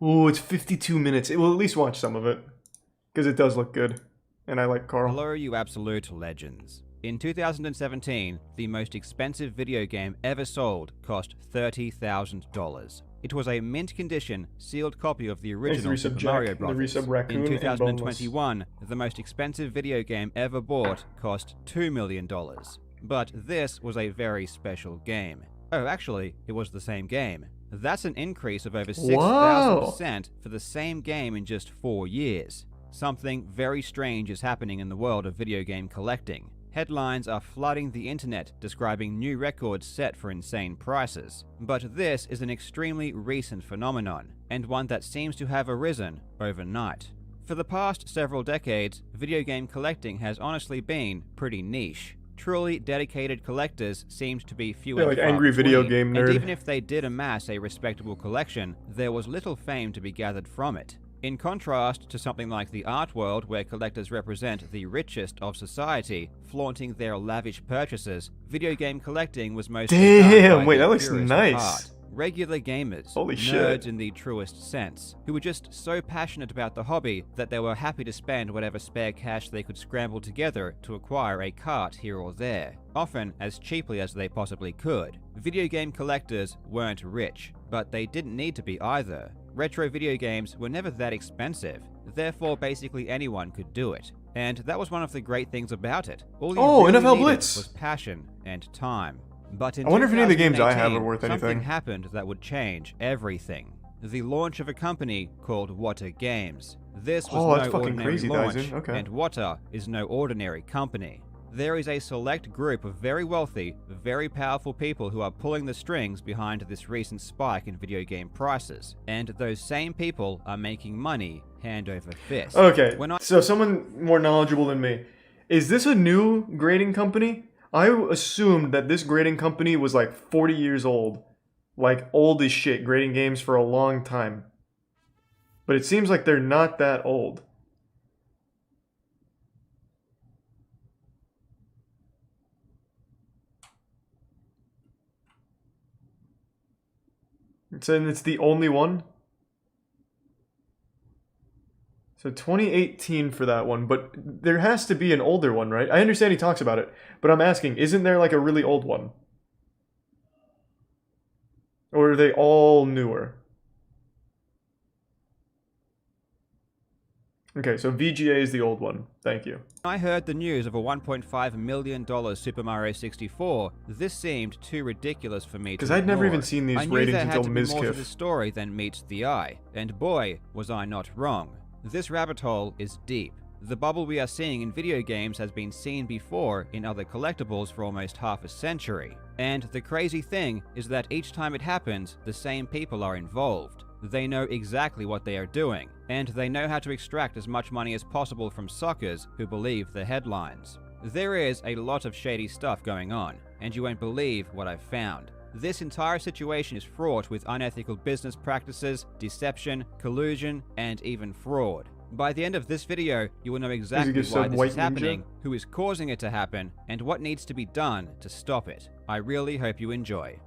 Ooh, it's 52 minutes. We'll at least watch some of it. Because it does look good. And I like Carl. Hello, you absolute legends. In 2017, the most expensive video game ever sold cost $30,000. It was a mint condition, sealed copy of the original Super Mario Bros. In 2021, the most expensive video game ever bought cost $2 million. But this was a very special game. Oh, actually, it was the same game. That's an increase of over 6,000% for the same game in just 4 years. Something very strange is happening in the world of video game collecting. Headlines are flooding the internet describing new records set for insane prices. But this is an extremely recent phenomenon, and one that seems to have arisen overnight. For the past several decades, video game collecting has honestly been pretty niche. Truly dedicated collectors seemed to be few and like far angry between, video game nerd. and even if they did amass a respectable collection, there was little fame to be gathered from it. In contrast to something like the art world, where collectors represent the richest of society, flaunting their lavish purchases, video game collecting was mostly Damn, done by wait, the that looks purest of nice. heart. Regular gamers, Holy nerds shit. in the truest sense, who were just so passionate about the hobby that they were happy to spend whatever spare cash they could scramble together to acquire a cart here or there, often as cheaply as they possibly could. Video game collectors weren't rich, but they didn't need to be either. Retro video games were never that expensive, therefore basically anyone could do it. And that was one of the great things about it. All you really NFL needed Blitz. was passion and time. But in I wonder if any of the games I have 2018, are worth anything. something happened that would change everything. The launch of a company called Wata Games. This was that's no fucking ordinary crazy, launch, Dyson. Okay. and Wata is no ordinary company. There is a select group of very wealthy, very powerful people who are pulling the strings behind this recent spike in video game prices, and those same people are making money hand over fist. Okay, so someone more knowledgeable than me. Is this a new grading company? I assumed that this grading company was like 40 years old. Like old as shit, grading games for a long time. But it seems like they're not that old. And it's the only one? So 2018 for that one, but there has to be an older one, right? I understand he talks about it, but I'm asking, isn't there like a really old one? Or are they all newer? Okay, so VGA is the old one. Thank you. I heard the news of a $1.5 million Super Mario 64. This seemed too ridiculous for me to Because I'd never ignore. even seen these I knew ratings there had until to be more to Mizkif. the story than meets the eye, and boy, was I not wrong. This rabbit hole is deep. The bubble we are seeing in video games has been seen before in other collectibles for almost half a century. And the crazy thing is that each time it happens, the same people are involved. They know exactly what they are doing, and they know how to extract as much money as possible from suckers who believe the headlines. There is a lot of shady stuff going on, and you won't believe what I've found. This entire situation is fraught with unethical business practices, deception, collusion, and even fraud. By the end of this video, you will know exactly why this is happening, who is causing it to happen, and what needs to be done to stop it. I really hope you enjoy.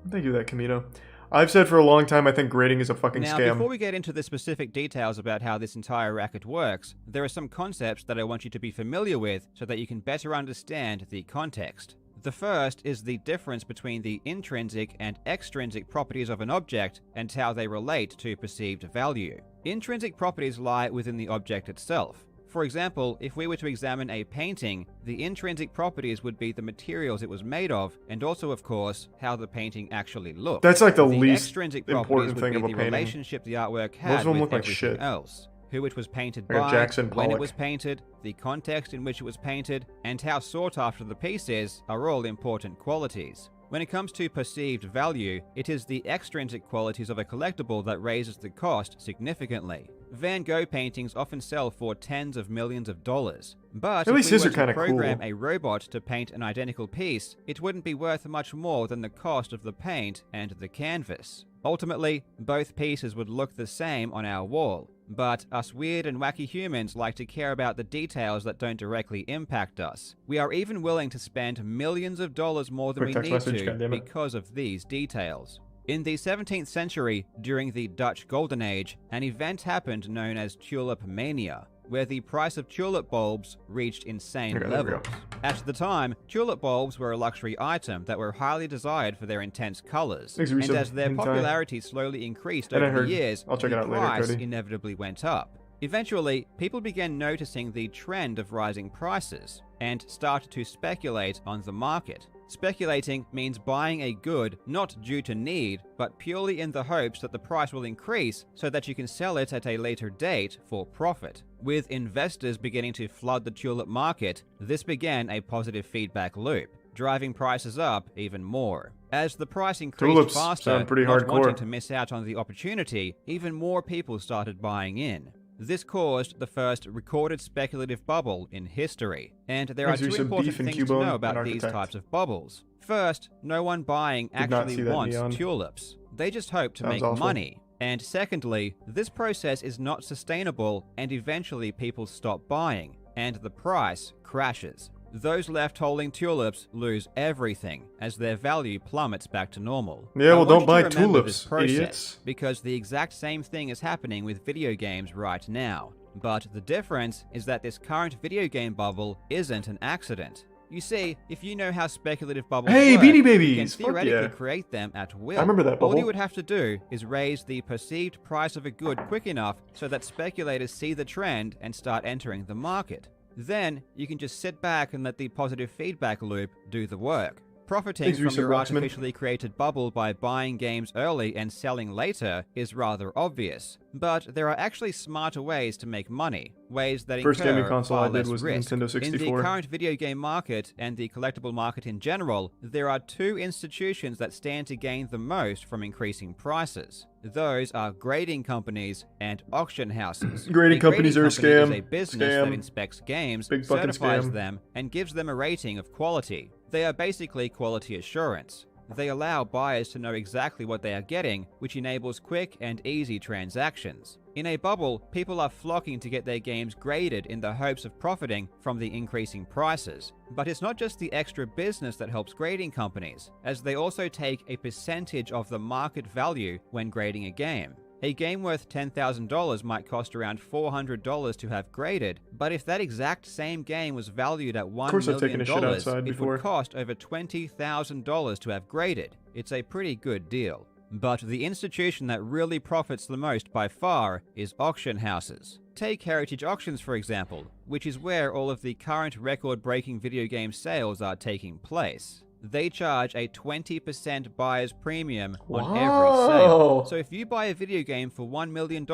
Thank you for that, Camino. I've said for a long time I think grading is a fucking Now, scam. before we get into the specific details about how this entire racket works, there are some concepts that I want you to be familiar with so that you can better understand the context. The first is the difference between the intrinsic and extrinsic properties of an object and how they relate to perceived value. Intrinsic properties lie within the object itself. For example, if we were to examine a painting, the intrinsic properties would be the materials it was made of, and also, of course, how the painting actually looked. That's like the least extrinsic important properties thing would of a be the painting. relationship the artwork Most had of them with look like everything shit. else. Who it was painted Like a by, Jackson when it Pollock. was painted, the context in which it was painted, and how sought after the piece is are all important qualities. When it comes to perceived value, it is the extrinsic qualities of a collectible that raises the cost significantly. Van Gogh paintings often sell for tens of millions of dollars. But At least if we his were are to kinda program cool. a robot to paint an identical piece, it wouldn't be worth much more than the cost of the paint and the canvas. Ultimately, both pieces would look the same on our wall, but us weird and wacky humans like to care about the details that don't directly impact us. We are even willing to spend millions of dollars more than Quick we text need message, to goddammit. because of these details. In the 17th century, during the Dutch Golden Age, an event happened known as Tulip Mania, where the price of tulip bulbs reached insane levels. At the time, tulip bulbs were a luxury item that were highly desired for their intense colors, and as their popularity slowly increased over the years, the price inevitably went up. Eventually, people began noticing the trend of rising prices and started to speculate on the market. Speculating means buying a good not due to need, but purely in the hopes that the price will increase so that you can sell it at a later date for profit. With investors beginning to flood the tulip market, this began a positive feedback loop, driving prices up even more. As the price increased faster, not wanting to miss out on the opportunity, even more people started buying in. This caused the first recorded speculative bubble in history, and there are two important things to know about these types of bubbles. First, no one buying actually wants tulips. They just hope to make money. And secondly, this process is not sustainable, and eventually people stop buying, and the price crashes. Those left holding tulips lose everything as their value plummets back to normal. Yeah, well, don't buy tulips, idiots. Because the exact same thing is happening with video games right now. But the difference is that this current video game bubble isn't an accident. You see, if you know how speculative bubbles work, Beanie Babies! You can theoretically create them at will. I remember that bubble. All you would have to do is raise the perceived price of a good quick enough so that speculators see the trend and start entering the market. Then, you can just sit back and let the positive feedback loop do the work. Profiting from your artificially created bubble by buying games early and selling later is rather obvious, but there are actually smarter ways to make money, ways that incur far less risk. In the current video game market and the collectible market in general, there are two institutions that stand to gain the most from increasing prices. Those are grading companies and auction houses. Grading companies are a scam. Is a business that inspects games, certifies them, and gives them a rating of quality. They are basically quality assurance. They allow buyers to know exactly what they are getting, which enables quick and easy transactions. In a bubble, people are flocking to get their games graded in the hopes of profiting from the increasing prices. But it's not just the extra business that helps grading companies, as they also take a percentage of the market value when grading a game. A game worth $10,000 might cost around $400 to have graded, but if that exact same game was valued at $1 million, it would cost over $20,000 to have graded. It's a pretty good deal. But the institution that really profits the most by far is auction houses. Take Heritage Auctions, for example, which is where all of the current record-breaking video game sales are taking place. They charge a 20% buyer's premium on every sale. So if you buy a video game for $1 million,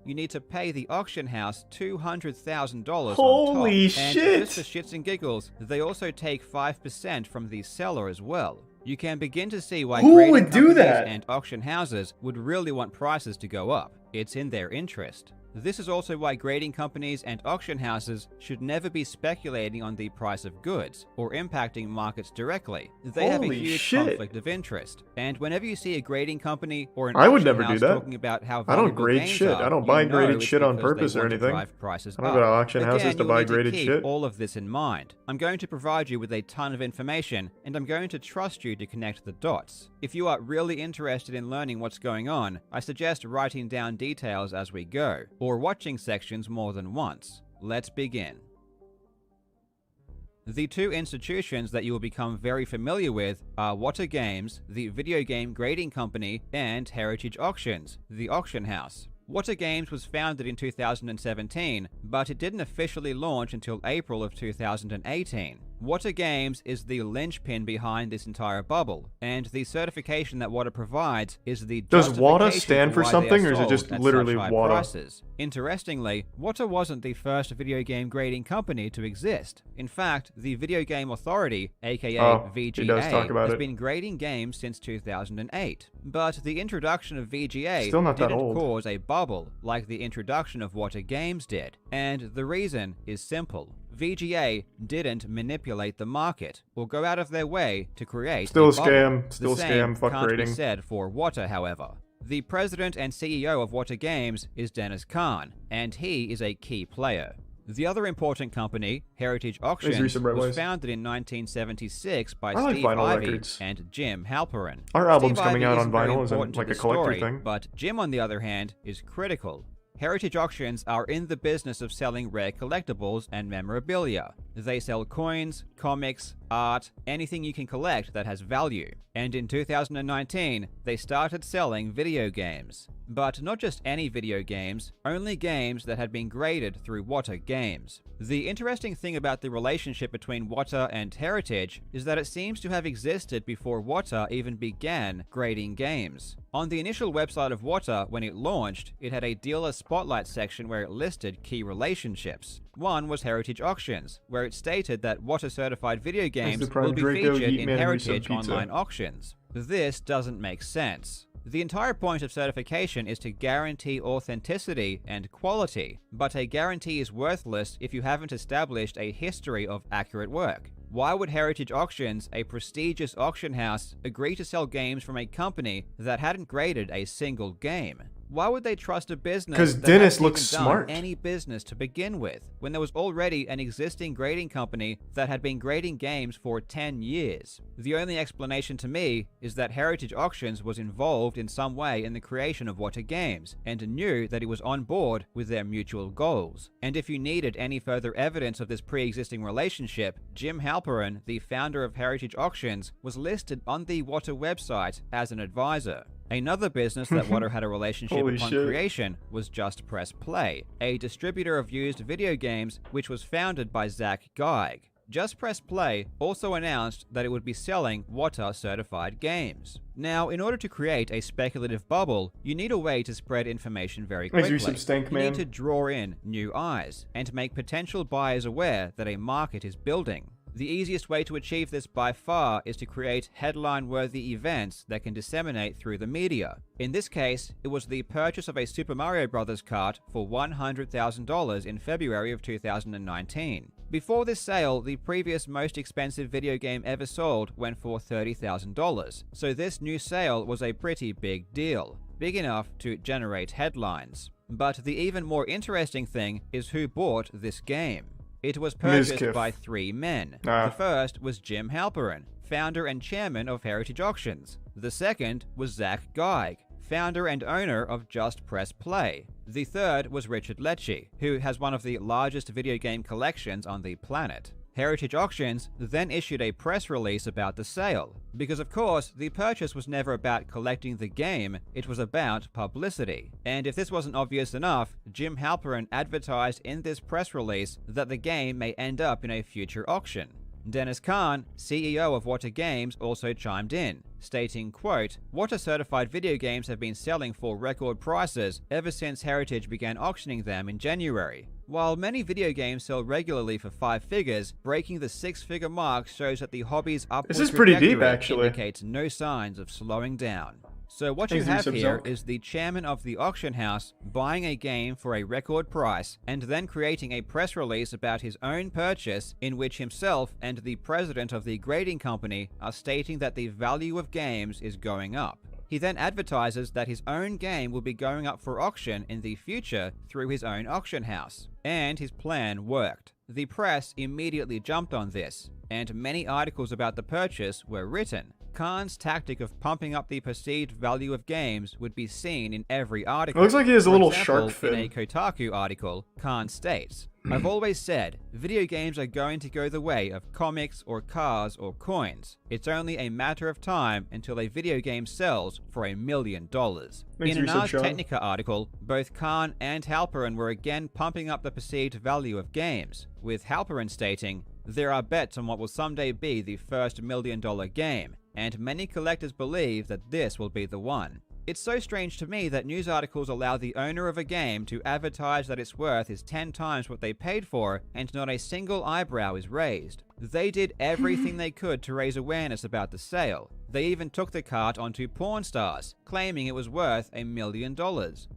you need to pay the auction house $200,000 on top. Holy shit! And just for shits and giggles, they also take 5% from the seller as well. You can begin to see why grading companies and auction houses would really want prices to go up. It's in their interest. This is also why grading companies and auction houses should never be speculating on the price of goods or impacting markets directly. They have a huge conflict of interest. And whenever you see a grading company or an auction house talking about how valuable I don't grade shit. I don't buy graded shit on purpose or anything. I don't go to auction houses to buy graded shit. All of this in mind. I'm going to provide you with a ton of information, and I'm going to trust you to connect the dots. If you are really interested in learning what's going on, I suggest writing down details as we go, or watching sections more than once. Let's begin. The two institutions that you will become very familiar with are Wata Games, the video game grading company, and Heritage Auctions, the auction house. Wata Games was founded in 2017, but it didn't officially launch until April of 2018. Wata Games is the linchpin behind this entire bubble, and the certification that Wata provides is the Does Wata stand for something, or is it just literally Wata? Prices. Interestingly, Wata wasn't the first video game grading company to exist. In fact, the Video Game Authority, aka VGA, has been grading games since 2008. But the introduction of VGA didn't cause a bubble like the introduction of Wata Games did. And the reason is simple. VGA didn't manipulate the market or go out of their way to create a bubble. Still a scam, fuck grading. Can't be said for Wata, however. The president and CEO of Wata Games is Dennis Khan, and he is a key player. The other important company, Heritage Auctions, was founded in 1976 by Steve Ivey and Jim Halperin. Our album's Steve coming Ivey out on vinyl isn't isn't like a collector story, thing. But Jim, on the other hand, is critical. Heritage Auctions are in the business of selling rare collectibles and memorabilia. They sell coins, comics, art, anything you can collect that has value. And in 2019, they started selling video games. But not just any video games, only games that had been graded through Wata Games. The interesting thing about the relationship between Wata and Heritage is that it seems to have existed before Wata even began grading games. On the initial website of Wata, when it launched, it had a dealer spotlight section where it listed key relationships. One was Heritage Auctions, where it stated that Wata-certified video games will be featured in Heritage online auctions. This doesn't make sense. The entire point of certification is to guarantee authenticity and quality, but a guarantee is worthless if you haven't established a history of accurate work. Why would Heritage Auctions, a prestigious auction house, agree to sell games from a company that hadn't graded a single game? Why would they trust a business that Dennis hadn't looks even smart. done any business to begin with, when there was already an existing grading company that had been grading games for 10 years? The only explanation to me is that Heritage Auctions was involved in some way in the creation of Wata Games, and knew that it was on board with their mutual goals. And if you needed any further evidence of this pre-existing relationship, Jim Halperin, the founder of Heritage Auctions, was listed on the Wata website as an advisor. Another business that Wata had a relationship upon creation was Just Press Play, a distributor of used video games which was founded by Zach Geig. Just Press Play also announced that it would be selling Wata-certified games. Now, in order to create a speculative bubble, you need a way to spread information very quickly. You need to draw in new eyes, and make potential buyers aware that a market is building. The easiest way to achieve this by far is to create headline-worthy events that can disseminate through the media. In this case, it was the purchase of a Super Mario Bros. Cart for $100,000 in February of 2019. Before this sale, the previous most expensive video game ever sold went for $30,000, so this new sale was a pretty big deal, big enough to generate headlines. But the even more interesting thing is who bought this game. It was purchased by 3 men. The first was Jim Halperin, founder and chairman of Heritage Auctions. The second was Zach Geig, founder and owner of Just Press Play. The third was Richard Lecce, who has one of the largest video game collections on the planet. Heritage Auctions then issued a press release about the sale, because of course the purchase was never about collecting the game, it was about publicity. And if this wasn't obvious enough, Jim Halperin advertised in this press release that the game may end up in a future auction. Dennis Kahn, CEO of Wata Games, also chimed in, stating, quote, Wata-certified video games have been selling for record prices ever since Heritage began auctioning them in January. While many video games sell regularly for 5 figures, breaking the 6-figure mark shows that the hobby's upward trajectory indicates no signs of slowing down. So what you have here is the chairman of the auction house buying a game for a record price and then creating a press release about his own purchase in which himself and the president of the grading company are stating that the value of games is going up. He then advertises that his own game will be going up for auction in the future through his own auction house. And his plan worked. The press immediately jumped on this, and many articles about the purchase were written. Khan's tactic of pumping up the perceived value of games would be seen in every article. It looks like he has a little shark fin. In a Kotaku article, Khan states, I've always said, video games are going to go the way of comics or cars or coins. It's only a matter of time until a video game sells for $1 million. In an Ars Technica article, both Khan and Halperin were again pumping up the perceived value of games, with Halperin stating, there are bets on what will someday be the first $1 million game, and many collectors believe that this will be the one. It's so strange to me that news articles allow the owner of a game to advertise that its worth is 10 times what they paid for, and not a single eyebrow is raised. They did everything they could to raise awareness about the sale. They even took the cart onto Pawn Stars, claiming it was worth $1 million.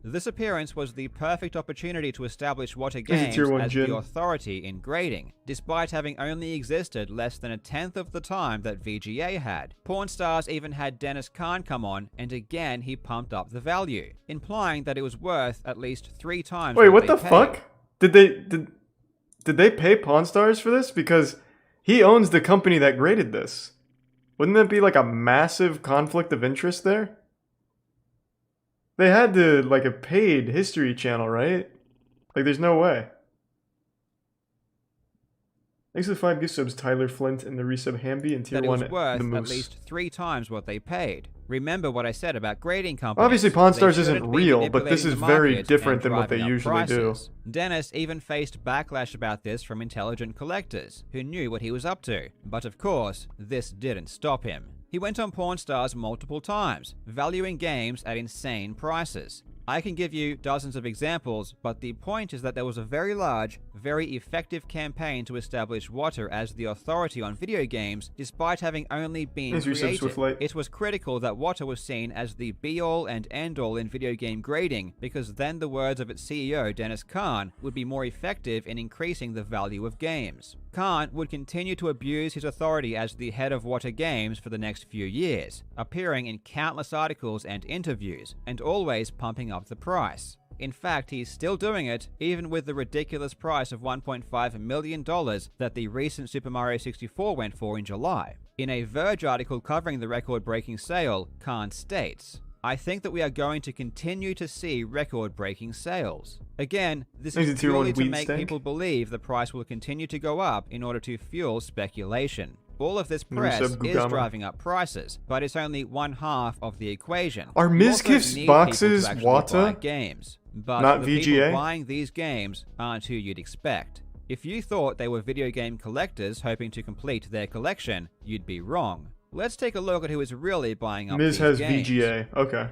This appearance was the perfect opportunity to establish Wata Games as the authority in grading, despite having only existed less than 1/10 of the time that VGA had. Pawn Stars even had Dennis Kahn come on, and again he pumped up the value, implying that it was worth at least 3 times Wait, what they the paid. fuck? Did Did they pay Pawn Stars for this? Because he owns the company that graded this. Wouldn't that be like a massive conflict of interest there? They had to, like, a paid History Channel, right? Like, there's no way. Thanks for the 5 gift subs, Tyler Flint and the resub Hamby and Tier 1 that it was worth the Moose. at least 3 times what they paid. Remember what I said about grading companies. Obviously, Pawn Stars They isn't shouldn't be real, but this is manipulating the very market different and than what they driving up usually do. prices. Dennis even faced backlash about this from intelligent collectors, who knew what he was up to. But of course, this didn't stop him. He went on Pawn Stars multiple times, valuing games at insane prices. I can give you dozens of examples, but the point is that there was a very large, very effective campaign to establish Water as the authority on video games, despite having only been created. It was critical that Water was seen as the be-all and end-all in video game grading, because then the words of its CEO, Dennis Kahn, would be more effective in increasing the value of games. Kahn would continue to abuse his authority as the head of Water Games for the next few years, appearing in countless articles and interviews, and always pumping up the price. In fact, he's still doing it, even with the ridiculous price of $1.5 million that the recent Super Mario 64 went for in July. In a Verge article covering the record-breaking sale, Kahn states, "I think that we are going to continue to see record-breaking sales. Again, this is purely to make people believe the price will continue to go up in order to fuel speculation. All of this press is driving up prices, but it's only one half of the equation. Are Mizkif's boxes Wata? Games, but not the VGA? people buying these games aren't who you'd expect. If you thought they were video game collectors hoping to complete their collection, you'd be wrong. Let's take a look at who is really buying up these games. Miz has VGA. Okay.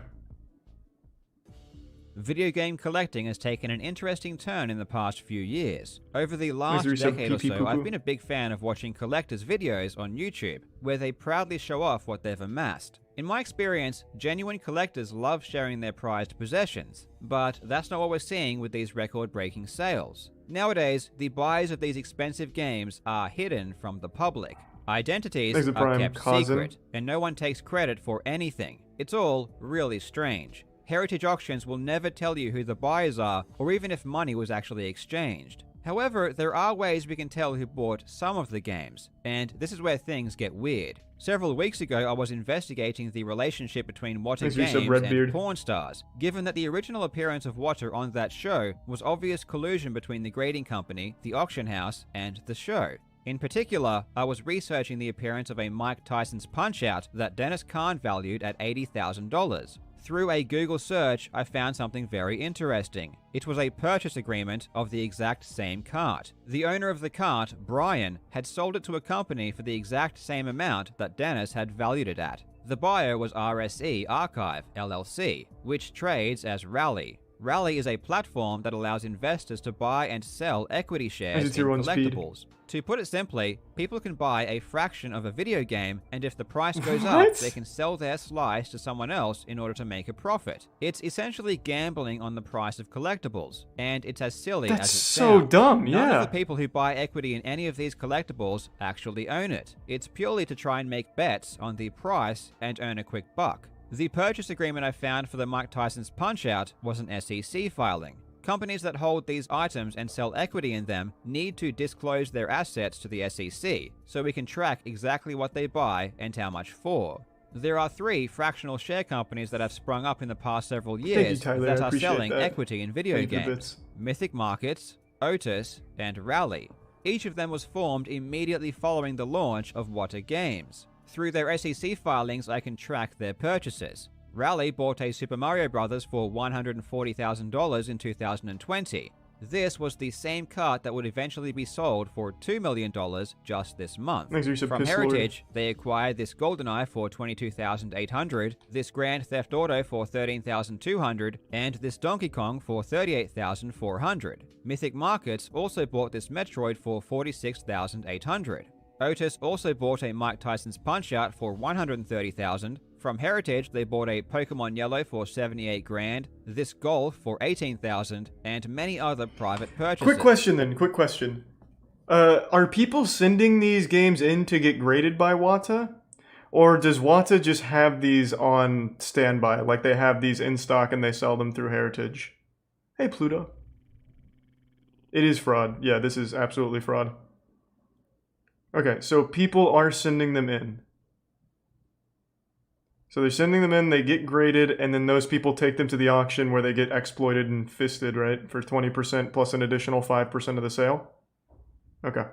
Video game collecting has taken an interesting turn in the past few years. Over the last decade or so, I've been a big fan of watching collectors' videos on YouTube, where they proudly show off what they've amassed. In my experience, genuine collectors love sharing their prized possessions, but that's not what we're seeing with these record-breaking sales. Nowadays, the buyers of these expensive games are hidden from the public. Identities are kept secret, and no one takes credit for anything. It's all really strange. Heritage auctions will never tell you who the buyers are, or even if money was actually exchanged. However, there are ways we can tell who bought some of the games, and this is where things get weird. Several weeks ago, I was investigating the relationship between Water Games and Pawn Stars, given that the original appearance of Water on that show was obvious collusion between the grading company, the auction house, and the show. In particular, I was researching the appearance of a Mike Tyson's Punch-Out that Dennis Kahn valued at $80,000. Through a Google search, I found something very interesting. It was a purchase agreement of the exact same cart. The owner of the cart, Brian, had sold it to a company for the exact same amount that Dennis had valued it at. The buyer was RSE Archive, LLC, which trades as Rally. Rally is a platform that allows investors to buy and sell equity shares in collectibles. To put it simply, people can buy a fraction of a video game, and if the price goes up, they can sell their slice to someone else in order to make a profit. It's essentially gambling on the price of collectibles, and it's as silly as it sounds. That's so dumb, yeah. None of the people who buy equity in any of these collectibles actually own it. It's purely to try and make bets on the price and earn a quick buck. The purchase agreement I found for the Mike Tyson's Punch-Out was an SEC filing. Companies that hold these items and sell equity in them need to disclose their assets to the SEC, so we can track exactly what they buy and how much for. There are 3 fractional share companies that have sprung up in the past several years that are selling equity in video games: Mythic Markets, Otis, and Rally. Each of them was formed immediately following the launch of Water Games. Through their SEC filings, I can track their purchases. Rally bought a Super Mario Bros. For $140,000 in 2020. This was the same cart that would eventually be sold for $2 million just this month. From Heritage, they acquired this GoldenEye for $22,800, this Grand Theft Auto for $13,200, and this Donkey Kong for $38,400. Mythic Markets also bought this Metroid for $46,800. Otis also bought a Mike Tyson's Punch-Out for $130,000. From Heritage, they bought a Pokemon Yellow for $78,000, this Golf for $18,000, and many other private purchases. Quick question. Are people sending these games in to get graded by Wata? Or does Wata just have these on standby, like they have these in stock and they sell them through Heritage? Hey, Pluto. It is fraud. Yeah, this is absolutely fraud. Okay, so people are sending them in. So they're sending them in, they get graded, and then those people take them to the auction where they get exploited and fisted, right? For 20% plus an additional 5% of the sale? Okay.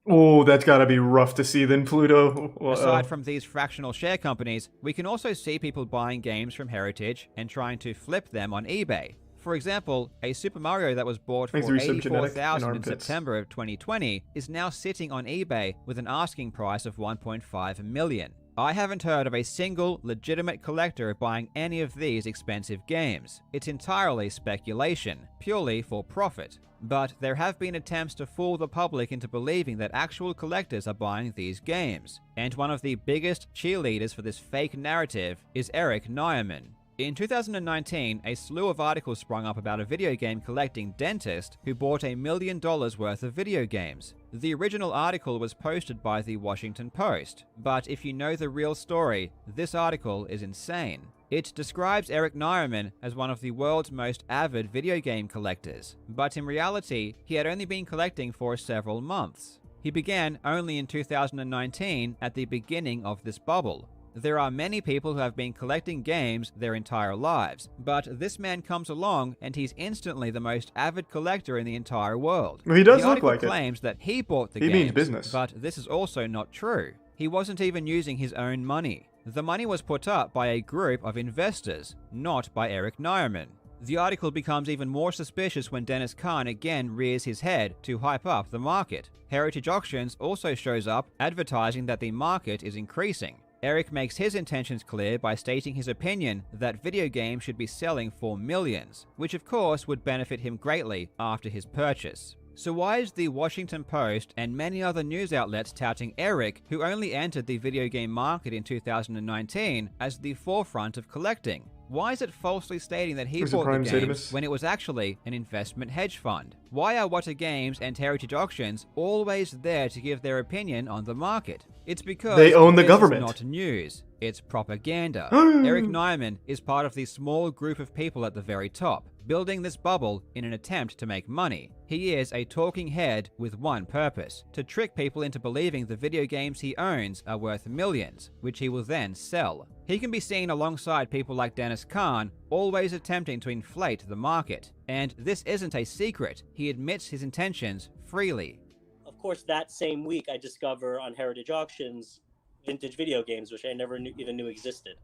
Oh, that's gotta be rough to see then, Pluto. Aside from these fractional share companies, we can also see people buying games from Heritage and trying to flip them on eBay. For example, a Super Mario that was bought for $84,000 in September of 2020 is now sitting on eBay with an asking price of $1.5 million. I haven't heard of a single legitimate collector buying any of these expensive games. It's entirely speculation, purely for profit. But there have been attempts to fool the public into believing that actual collectors are buying these games. And one of the biggest cheerleaders for this fake narrative is Eric Nyerman. In 2019, a slew of articles sprung up about a video game collecting dentist who bought $1 million worth of video games. The original article was posted by the Washington Post, but if you know the real story, this article is insane. It describes Eric Nyerman as one of the world's most avid video game collectors, but in reality, he had only been collecting for several months. He began only in 2019 at the beginning of this bubble. There are many people who have been collecting games their entire lives, but this man comes along and he's instantly the most avid collector in the entire world. Well, he does look like it. The article claims that he bought the games, means business. But this is also not true. He wasn't even using his own money. The money was put up by a group of investors, not by Eric Nyerman. The article becomes even more suspicious when Dennis Kahn again rears his head to hype up the market. Heritage Auctions also shows up advertising that the market is increasing. Eric makes his intentions clear by stating his opinion that video games should be selling for millions, which of course would benefit him greatly after his purchase. So why is the Washington Post and many other news outlets touting Eric, who only entered the video game market in 2019, as the forefront of collecting? Why is it falsely stating that he bought the games when it was actually an investment hedge fund? Why are What A Games and Heritage Auctions always there to give their opinion on the market? It's because they own the government. It's not news, it's propaganda. Eric Nyerman is part of the small group of people at the very top, building this bubble in an attempt to make money. He is a talking head with one purpose: to trick people into believing the video games he owns are worth millions, which he will then sell. He can be seen alongside people like Dennis Kahn, always attempting to inflate the market. And this isn't a secret. He admits his intentions freely. Of course, that same week, I discover on Heritage Auctions vintage video games, which I never even knew existed.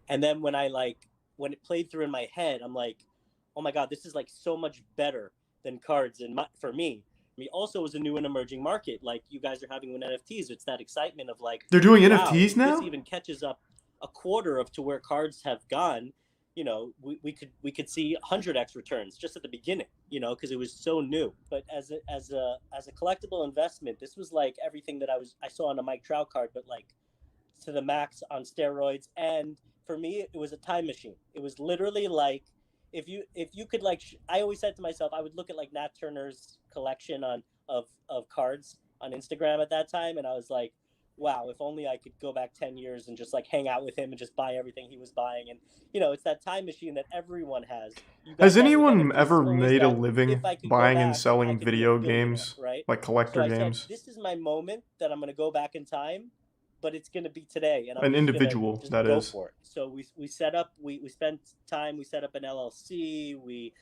And then when it played through in my head, I'm like, oh my God, this is like so much better than cards for me. I mean, also, it was a new and emerging market. Like you guys are having with NFTs. It's that excitement of like, they're doing wow, NFTs now? This even catches up a quarter of to where cards have gone. You know, we could see 100x returns just at the beginning, you know, because it was so new. But as a collectible investment, this was like everything that I saw on a Mike Trout card, but like to the max on steroids. And for me, it was a time machine. It was literally like if you could like I always said to myself, I would look at like Nat Turner's collection of cards on Instagram at that time, and I was like, wow, if only I could go back 10 years and just like hang out with him and just buy everything he was buying. And, you know, it's that time machine that everyone has. Has anyone ever made a living buying and selling video games, right? Like collector games? This is my moment that I'm going to go back in time, but it's going to be today. And I'm an individual, that go is. For it. So we set up, we spent time, we set up an LLC, we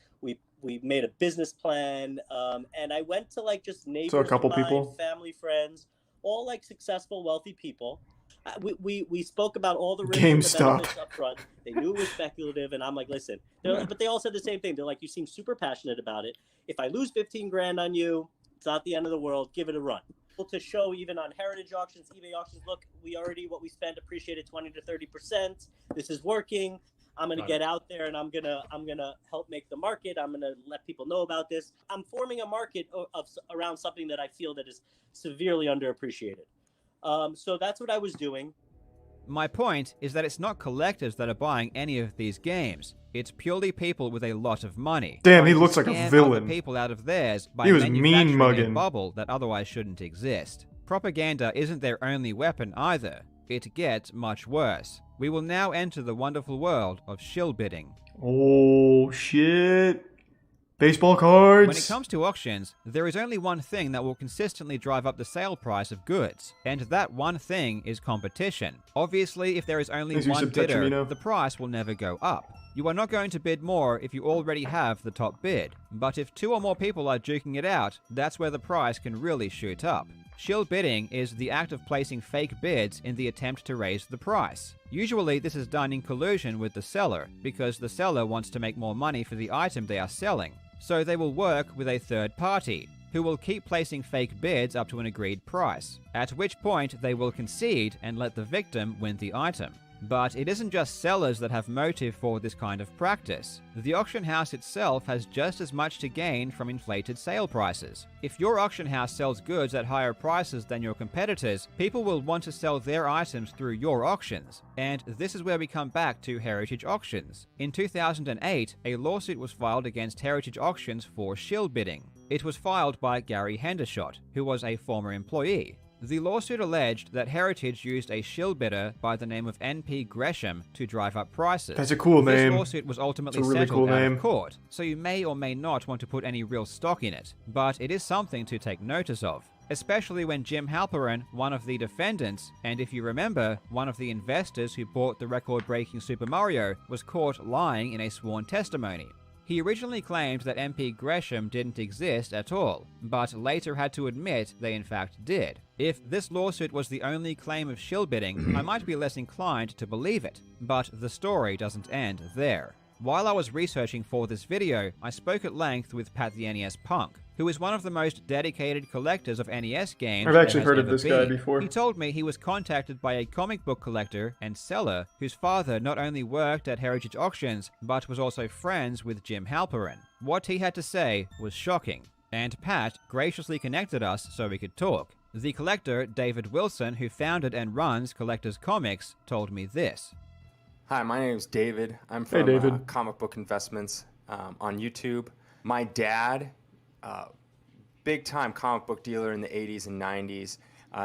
made a business plan, and I went to like just neighbors, so a couple people, family, friends, all like successful, wealthy people. We spoke about all the risks GameStop up front. They knew it was speculative, and I'm like, listen. But they all said the same thing. They're like, you seem super passionate about it. If I lose 15 grand on you, it's not the end of the world. Give it a run. To show even on Heritage Auctions, eBay Auctions, look, what we spent appreciated 20 to 30%. This is working. I'm gonna get out there and I'm gonna help make the market. I'm gonna let people know about this. I'm forming a market around something that I feel that is severely underappreciated. So that's what I was doing. My point is that it's not collectors that are buying any of these games. It's purely people with a lot of money. Damn, he looks like a villain. People out of theirs by he was mean mugging a bubble that otherwise shouldn't exist. Propaganda isn't their only weapon either. It gets much worse. We will now enter the wonderful world of shill bidding. Oh, shit. Baseball cards. When it comes to auctions, there is only one thing that will consistently drive up the sale price of goods, and that one thing is competition. Obviously, if there is only one bidder, the price will never go up. You are not going to bid more if you already have the top bid, but if 2 or more people are duking it out, that's where the price can really shoot up. Shill bidding is the act of placing fake bids in the attempt to raise the price. Usually this is done in collusion with the seller, because the seller wants to make more money for the item they are selling. So they will work with a third party, who will keep placing fake bids up to an agreed price, at which point they will concede and let the victim win the item. But it isn't just sellers that have motive for this kind of practice. The auction house itself has just as much to gain from inflated sale prices. If your auction house sells goods at higher prices than your competitors, people will want to sell their items through your auctions. And this is where we come back to heritage auctions. In 2008, a lawsuit was filed against heritage auctions for shill bidding. It was filed by Gary Hendershot, who was a former employee. The lawsuit alleged that Heritage used a shill bidder by the name of N.P. Gresham to drive up prices. That's a cool name. This lawsuit was ultimately settled out of court, so you may or may not want to put any real stock in it, but it is something to take notice of. Especially when Jim Halperin, one of the defendants, and if you remember, one of the investors who bought the record-breaking Super Mario, was caught lying in a sworn testimony. He originally claimed that MP Gresham didn't exist at all, but later had to admit they in fact did. If this lawsuit was the only claim of shill bidding, I might be less inclined to believe it, but the story doesn't end there. While I was researching for this video, I spoke at length with Pat the NES Punk, who is one of the most dedicated collectors of NES games. I've actually heard of this guy before. He told me he was contacted by a comic book collector and seller whose father not only worked at Heritage Auctions, but was also friends with Jim Halperin. What he had to say was shocking, and Pat graciously connected us so we could talk. The collector, David Wilson, who founded and runs Collectors Comics, told me this. Hi, my name is David. I'm from Comic Book Investments on YouTube. My dad, big-time comic book dealer in the 80s and 90s.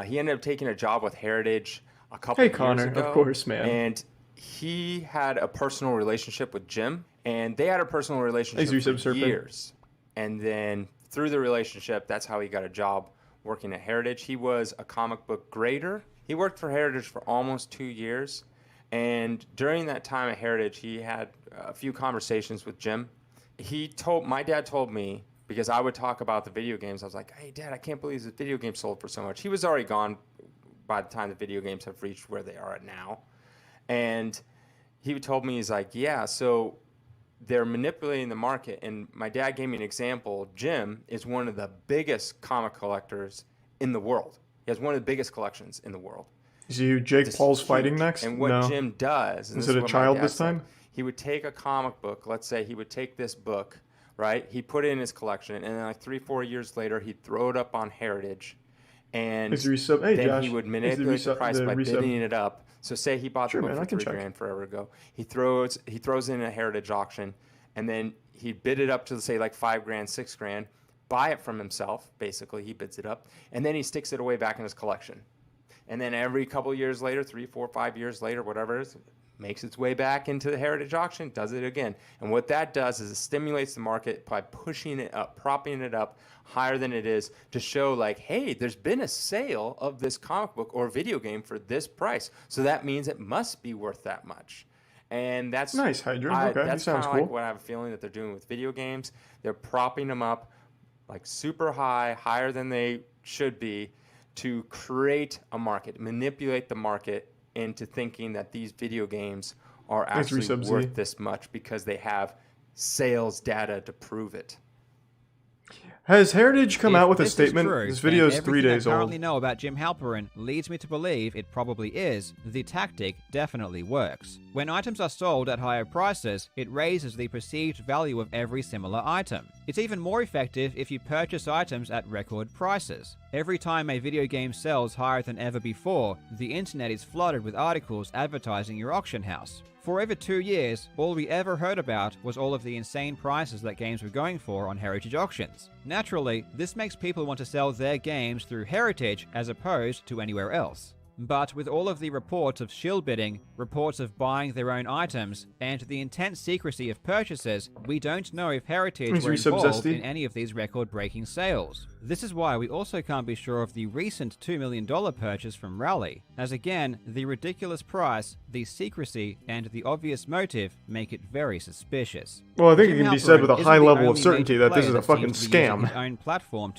He ended up taking a job with Heritage a couple of years ago. Of course, man. And he had a personal relationship with Jim, and they had a personal relationship for years. And then through the relationship, that's how he got a job working at Heritage. He was a comic book grader. He worked for Heritage for almost 2 years. And during that time at Heritage, he had a few conversations with Jim. My dad told me, because I would talk about the video games, I was like, hey, Dad, I can't believe this video game sold for so much. He was already gone by the time the video games have reached where they are at now. And he told me, he's like, yeah, so they're manipulating the market. And my dad gave me an example. Jim is one of the biggest comic collectors in the world. He has one of the biggest collections in the world. Is he Jake Paul's fighting next? And what Jim does... Is it a child this time? He would take a comic book. Let's say he would take this book, right? He'd put it in his collection, and then like 3-4 years later, he'd throw it up on Heritage, and then he would manipulate the price by bidding it up. So say he bought the book for $3,000 forever ago. He throws it in a Heritage auction, and then he'd bid it up to, say, like $5,000, $6,000, buy it from himself, basically. He bids it up, and then he sticks it away back in his collection. And then every couple of years later, 3, 4, 5 years later, whatever it is, makes its way back into the Heritage auction, does it again. And what that does is it stimulates the market by pushing it up, propping it up higher than it is to show like, hey, there's been a sale of this comic book or video game for this price. So that means it must be worth that much. And that's nice, Hydra. Okay, that's sounds cool. Like what I have a feeling that they're doing with video games. They're propping them up like super high, higher than they should be, to create a market, manipulate the market into thinking that these video games are actually worth this much because they have sales data to prove it. Has Heritage come out with a statement? This video is 3 days old. Everything I currently know about Jim Halperin leads me to believe it probably is. The tactic definitely works. When items are sold at higher prices, it raises the perceived value of every similar item. It's even more effective if you purchase items at record prices. Every time a video game sells higher than ever before, the internet is flooded with articles advertising your auction house. For over 2 years, all we ever heard about was all of the insane prices that games were going for on Heritage auctions. Naturally, this makes people want to sell their games through Heritage as opposed to anywhere else. But with all of the reports of shield bidding, reports of buying their own items, and the intense secrecy of purchases, we don't know if Heritage were involved in any of these record-breaking sales. This is why we also can't be sure of the recent $2 million purchase from Rally, as again, the ridiculous price, the secrecy, and the obvious motive make it very suspicious. Well, I think it can be said with a high level of certainty that this is a fucking scam.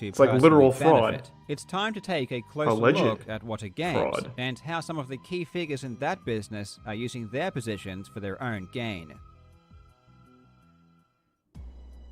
It's like literal fraud. It's time to take a closer look at What a Games and how some of the key figures in that business are using their positions for their own gain.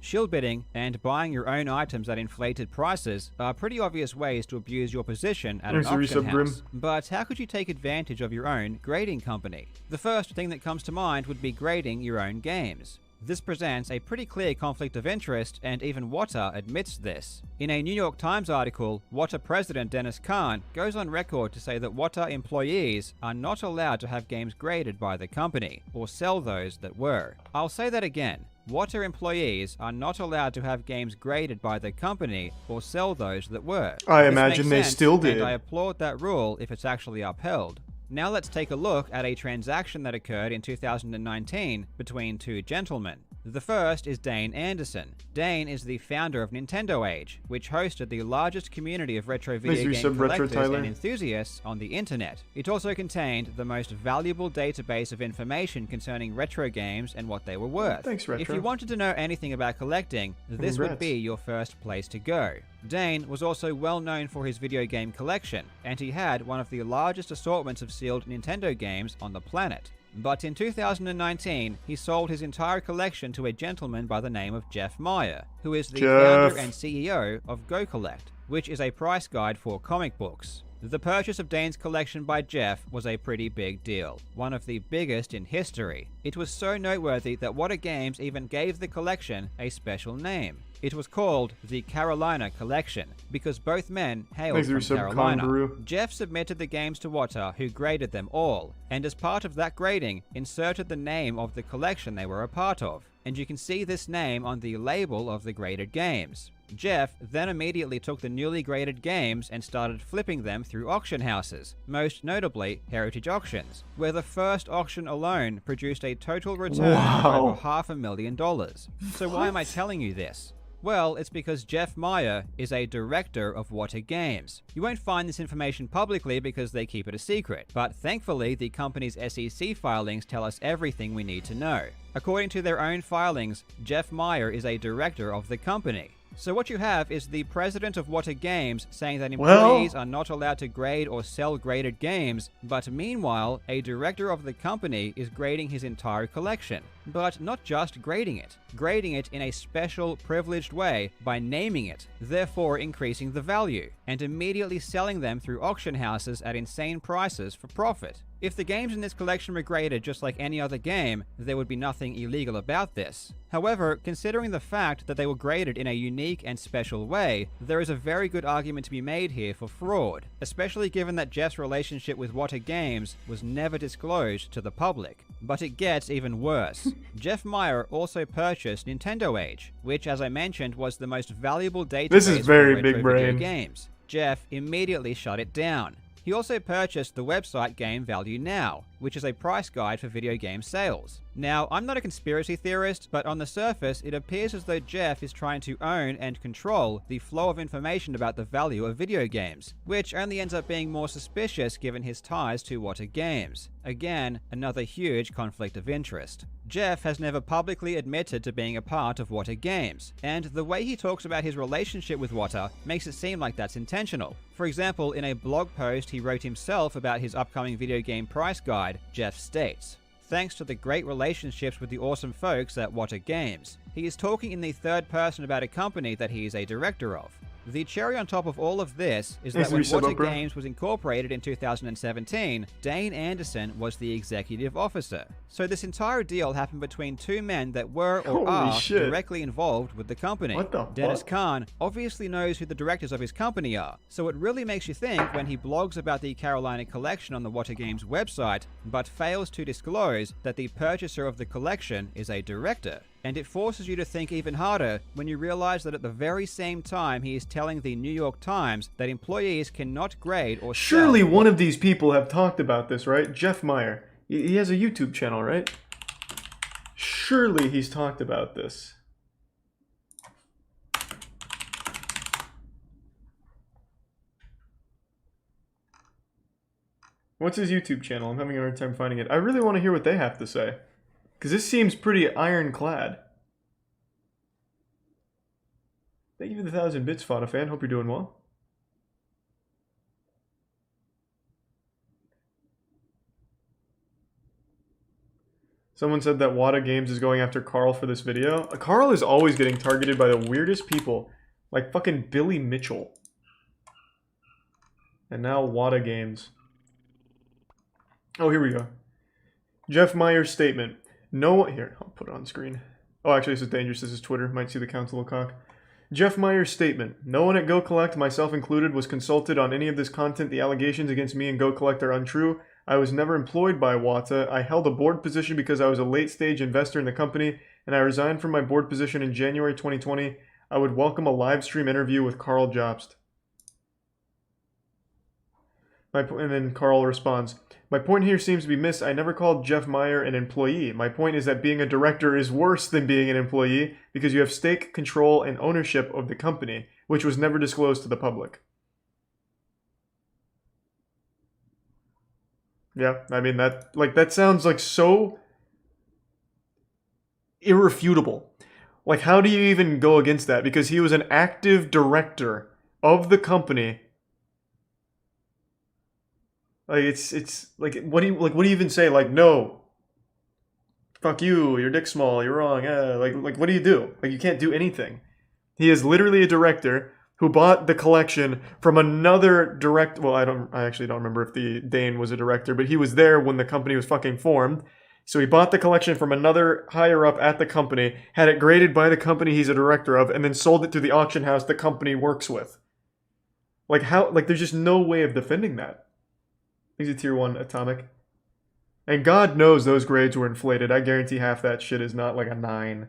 Shield bidding and buying your own items at inflated prices are pretty obvious ways to abuse your position at an auction house. But how could you take advantage of your own grading company? The first thing that comes to mind would be grading your own games. This presents a pretty clear conflict of interest, and even Wata admits this. In a New York Times article, Wata president Dennis Kahn goes on record to say that Wata employees are not allowed to have games graded by the company, or sell those that were. I'll say that again. Wata employees are not allowed to have games graded by the company or sell those that were. I imagine they still did. And I applaud that rule if it's actually upheld. Now let's take a look at a transaction that occurred in 2019 between two gentlemen. The first is Dane Anderson. Dane is the founder of Nintendo Age, which hosted the largest community of retro video game collectors and enthusiasts on the internet. It also contained the most valuable database of information concerning retro games and what they were worth. Thanks, Retro. If you wanted to know anything about collecting, this would be your first place to go. Dane was also well known for his video game collection, and he had one of the largest assortments of sealed Nintendo games on the planet. But in 2019, he sold his entire collection to a gentleman by the name of Jeff Meyer, who is the founder and CEO of Go Collect, which is a price guide for comic books. The purchase of Dane's collection by Jeff was a pretty big deal, one of the biggest in history. It was so noteworthy that What a Games even gave the collection a special name. It was called the Carolina Collection, because both men hailed from Carolina. Jeff submitted the games to Wata, who graded them all, and as part of that grading, inserted the name of the collection they were a part of. And you can see this name on the label of the graded games. Jeff then immediately took the newly graded games and started flipping them through auction houses, most notably Heritage Auctions, where the first auction alone produced a total return of over $500,000. So why am I telling you this? Well, it's because Jeff Meyer is a director of What a Games. You won't find this information publicly because they keep it a secret, but thankfully the company's SEC filings tell us everything we need to know. According to their own filings, Jeff Meyer is a director of the company. So what you have is the president of What a Games saying that employees are not allowed to grade or sell graded games, but meanwhile, a director of the company is grading his entire collection. But not just grading it in a special, privileged way by naming it, therefore increasing the value, and immediately selling them through auction houses at insane prices for profit. If the games in this collection were graded just like any other game, there would be nothing illegal about this. However, considering the fact that they were graded in a unique and special way, there is a very good argument to be made here for fraud, especially given that Jeff's relationship with What a Games was never disclosed to the public. But it gets even worse. Jeff Meyer also purchased Nintendo Age, which, as I mentioned, was the most valuable database for retro video games. Jeff immediately shut it down. He also purchased the website Game Value Now, which is a price guide for video game sales. Now, I'm not a conspiracy theorist, but on the surface, it appears as though Jeff is trying to own and control the flow of information about the value of video games, which only ends up being more suspicious given his ties to What a Games. Again, another huge conflict of interest. Jeff has never publicly admitted to being a part of What a Games, and the way he talks about his relationship with Wata makes it seem like that's intentional. For example, in a blog post he wrote himself about his upcoming video game price guide, Jeff states, "Thanks to the great relationships with the awesome folks at What a Games." He is talking in the third person about a company that he is a director of. The cherry on top of all of this is that when What a Games was incorporated in 2017, Dane Anderson was the executive officer. So this entire deal happened between two men that were or are directly involved with the company. Dennis Kahn obviously knows who the directors of his company are, so it really makes you think when he blogs about the Carolina collection on the What a Games website, but fails to disclose that the purchaser of the collection is a director. And it forces you to think even harder when you realize that at the very same time he is telling the New York Times that employees cannot grade or Surely sell. One of these people have talked about this, right? Jeff Meyer. He has a YouTube channel, right? Surely he's talked about this. What's his YouTube channel? I'm having a hard time finding it. I really want to hear what they have to say. Because this seems pretty ironclad. Thank you for the 1,000 bits, Fana fan. Hope you're doing well. Someone said that Wada Games is going after Carl for this video. Carl is always getting targeted by the weirdest people. Like fucking Billy Mitchell. And now Wada Games. Oh, here we go. Jeff Meyer's statement. No one... Here, I'll put it on screen. Oh, actually, this is dangerous. This is Twitter. Might see the council of cock. Jeff Meyer's statement. No one at Go Collect, myself included, was consulted on any of this content. The allegations against me and Go Collect are untrue. I was never employed by Wata. I held a board position because I was a late-stage investor in the company, and I resigned from my board position in January 2020. I would welcome a live stream interview with Carl Jobst. And then Carl responds, my point here seems to be missed. I never called Jeff Meyer an employee. My point is that being a director is worse than being an employee because you have stake, control, and ownership of the company, which was never disclosed to the public. Yeah, I mean, that sounds like so irrefutable. Like, how do you even go against that? Because he was an active director of the company. Like, it's like, what do you even say? Like, no, fuck you, your dick's small, you're wrong. Like, what do you do? Like, you can't do anything. He is literally a director who bought the collection from another well, I actually don't remember if the Dane was a director, but he was there when the company was fucking formed. So he bought the collection from another higher up at the company, had it graded by the company he's a director of, and then sold it to the auction house the company works with. Like, how, like, there's just no way of defending that. He's a tier 1 atomic. And God knows those grades were inflated. I guarantee half that shit is not like a 9.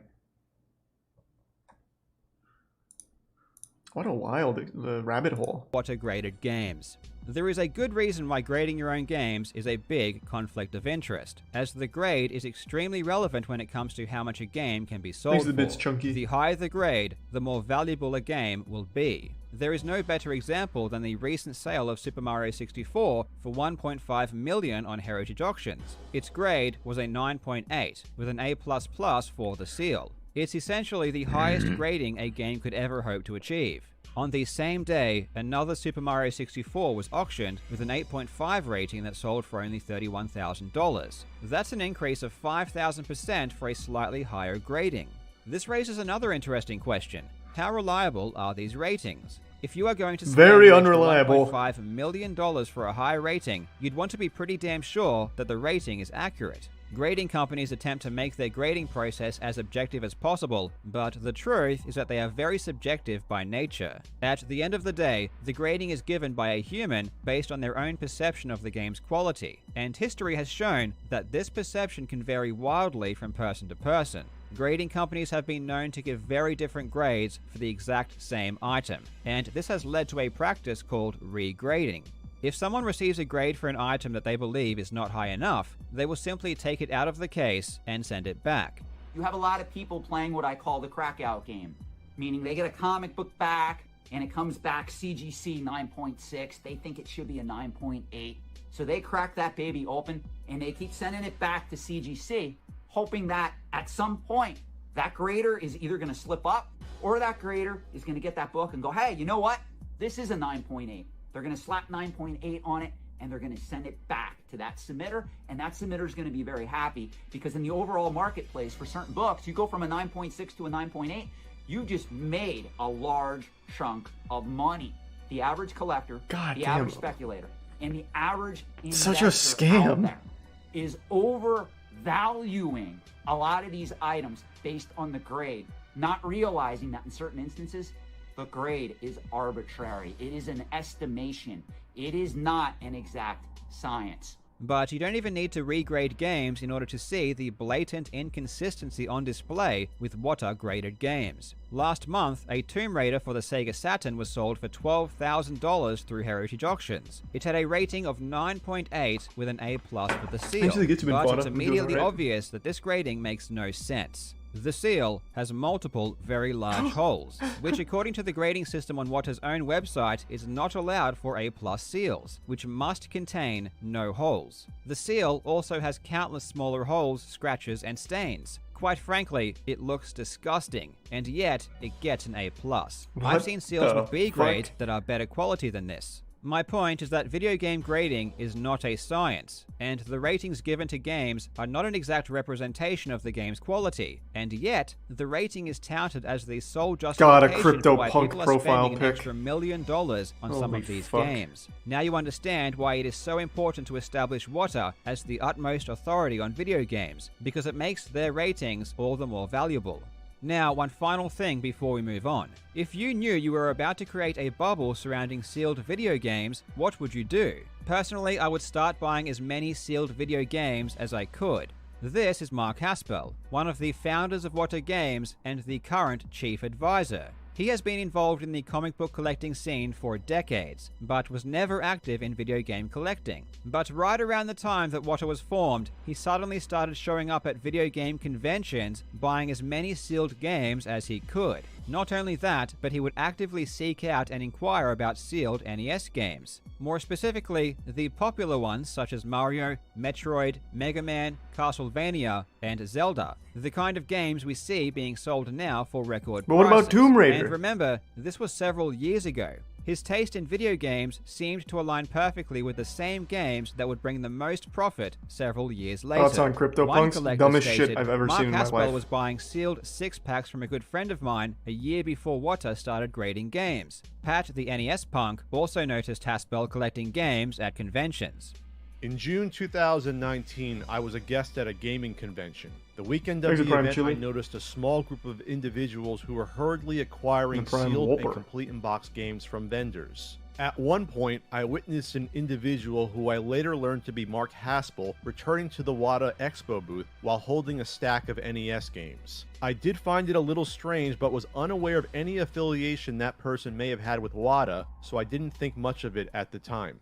What a wild rabbit hole. What are graded games? There is a good reason why grading your own games is a big conflict of interest, as the grade is extremely relevant when it comes to how much a game can be sold for. The bits chunky. The higher the grade, the more valuable a game will be. There is no better example than the recent sale of Super Mario 64 for $1.5 million on Heritage Auctions. Its grade was a 9.8, with an A++ for the seal. It's essentially the highest grading a game could ever hope to achieve. On the same day, another Super Mario 64 was auctioned with an 8.5 rating that sold for only $31,000. That's an increase of 5,000% for a slightly higher grading. This raises another interesting question. How reliable are these ratings? If you are going to spend very unreliable $1.5 million for a high rating, you'd want to be pretty damn sure that the rating is accurate. Grading companies attempt to make their grading process as objective as possible, but the truth is that they are very subjective by nature. At the end of the day, the grading is given by a human based on their own perception of the game's quality, and history has shown that this perception can vary wildly from person to person. Grading companies have been known to give very different grades for the exact same item, and this has led to a practice called regrading. If someone receives a grade for an item that they believe is not high enough, they will simply take it out of the case and send it back. You have a lot of people playing what I call the crack-out game, meaning they get a comic book back and it comes back CGC 9.6. They think it should be a 9.8. So they crack that baby open and they keep sending it back to CGC, hoping that at some point that grader is either going to slip up or that grader is going to get that book and go, hey, you know what? This is a 9.8. They're going to slap 9.8 on it, and they're going to send it back to that submitter, and that submitter is going to be very happy because in the overall marketplace for certain books, you go from a 9.6 to a 9.8, you just made a large chunk of money. The average collector, average speculator, and the average investor such a scam out there is overvaluing a lot of these items based on the grade, not realizing that in certain instances, the grade is arbitrary. It is an estimation. It is not an exact science. But you don't even need to regrade games in order to see the blatant inconsistency on display with what are graded games. Last month, a Tomb Raider for the Sega Saturn was sold for $12,000 through Heritage Auctions. It had a rating of 9.8 with an A+ for the seal, but it's immediately obvious that this grading makes no sense. The seal has multiple very large holes, which according to the grading system on Wata's own website is not allowed for A+ seals, which must contain no holes. The seal also has countless smaller holes, scratches, and stains. Quite frankly, it looks disgusting, and yet it gets an A+. I've seen seals with B grade that are better quality than this. My point is that video game grading is not a science, and the ratings given to games are not an exact representation of the game's quality, and yet the rating is touted as the sole justification for why people are spending an extra $1 million on some of these games. Now you understand why it is so important to establish Wata as the utmost authority on video games, because it makes their ratings all the more valuable. Now, one final thing before we move on. If you knew you were about to create a bubble surrounding sealed video games, what would you do? Personally, I would start buying as many sealed video games as I could. This is Mark Haspel, one of the founders of Wata Games and the current chief advisor. He has been involved in the comic book collecting scene for decades, but was never active in video game collecting. But right around the time that Wata was formed, he suddenly started showing up at video game conventions, buying as many sealed games as he could. Not only that, but he would actively seek out and inquire about sealed NES games. More specifically, the popular ones such as Mario, Metroid, Mega Man, Castlevania, and Zelda. The kind of games we see being sold now for record prices. But what about Tomb Raider? And remember, this was several years ago. His taste in video games seemed to align perfectly with the same games that would bring the most profit several years later. Thoughts on CryptoPunks? Dumbest shit I've ever seen in my life. Mark Haspel was buying sealed 6-packs from a good friend of mine a year before Wata started grading games. Pat, the NES punk, also noticed Haspel collecting games at conventions. In June 2019, I was a guest at a gaming convention. The weekend of the event, I noticed a small group of individuals who were hurriedly acquiring sealed and complete in-box games from vendors. At one point, I witnessed an individual who I later learned to be Mark Haspel returning to the Wata Expo booth while holding a stack of NES games. I did find it a little strange, but was unaware of any affiliation that person may have had with Wata, so I didn't think much of it at the time.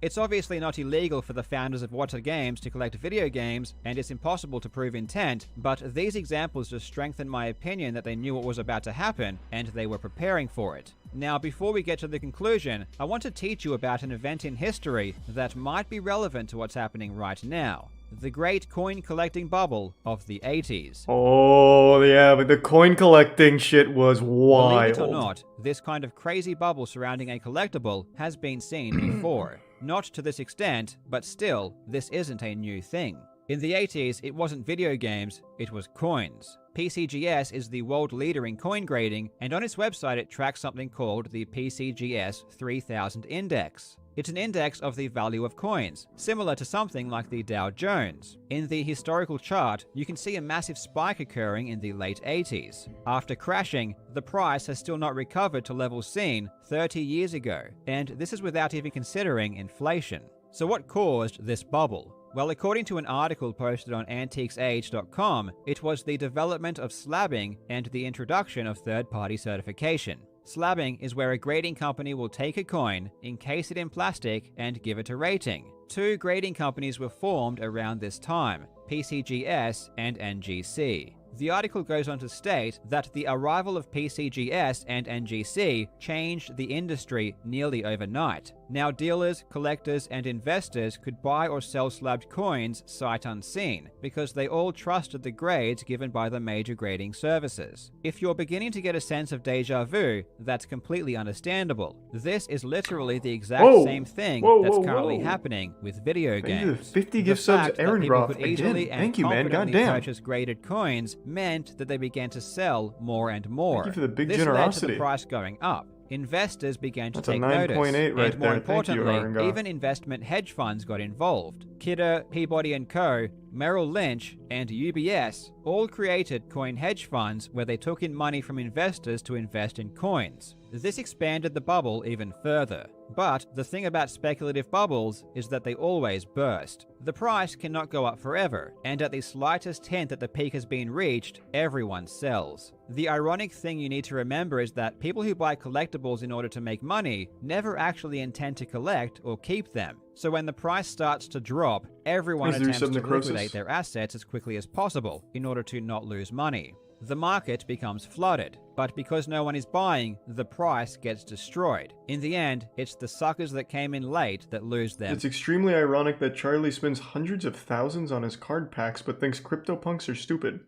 It's obviously not illegal for the founders of Wata Games to collect video games, and it's impossible to prove intent, but these examples just strengthen my opinion that they knew what was about to happen, and they were preparing for it. Now, before we get to the conclusion, I want to teach you about an event in history that might be relevant to what's happening right now. The great coin collecting bubble of the 80s. Oh, yeah, but the coin collecting shit was wild. Believe it or not, this kind of crazy bubble surrounding a collectible has been seen before. Not to this extent, but still, this isn't a new thing. In the 80s, it wasn't video games, it was coins. PCGS is the world leader in coin grading, and on its website it tracks something called the PCGS 3000 Index. It's an index of the value of coins, similar to something like the Dow Jones. In the historical chart, you can see a massive spike occurring in the late 80s. After crashing, the price has still not recovered to levels seen 30 years ago, and this is without even considering inflation. So what caused this bubble? Well, according to an article posted on antiquesage.com, it was the development of slabbing and the introduction of third-party certification. Slabbing is where a grading company will take a coin, encase it in plastic, and give it a rating. Two grading companies were formed around this time, PCGS and NGC. The article goes on to state that the arrival of PCGS and NGC changed the industry nearly overnight. Now dealers, collectors, and investors could buy or sell slabbed coins sight unseen, because they all trusted the grades given by the major grading services. If you're beginning to get a sense of deja vu, that's completely understandable. This is literally the exact same thing that's currently happening with video games. 50 gift subs, Aaron Roth. Again, thank you, man. Goddamn. Purchase graded coins meant that they began to sell more and more. Thank you for the big this generosity. led to the price going up. Investors began to take notice. Right and more importantly, even investment hedge funds got involved. Kidder, Peabody & Co., Merrill Lynch, and UBS all created coin hedge funds where they took in money from investors to invest in coins. This expanded the bubble even further. But the thing about speculative bubbles is that they always burst. The price cannot go up forever, and at the slightest hint that the peak has been reached, everyone sells. The ironic thing you need to remember is that people who buy collectibles in order to make money never actually intend to collect or keep them. So when the price starts to drop, everyone attempts to liquidate their assets as quickly as possible in order to not lose money. The market becomes flooded, but because no one is buying, the price gets destroyed. In the end, it's the suckers that came in late that lose them. It's extremely ironic that Charlie spends hundreds of thousands on his card packs but thinks CryptoPunks are stupid.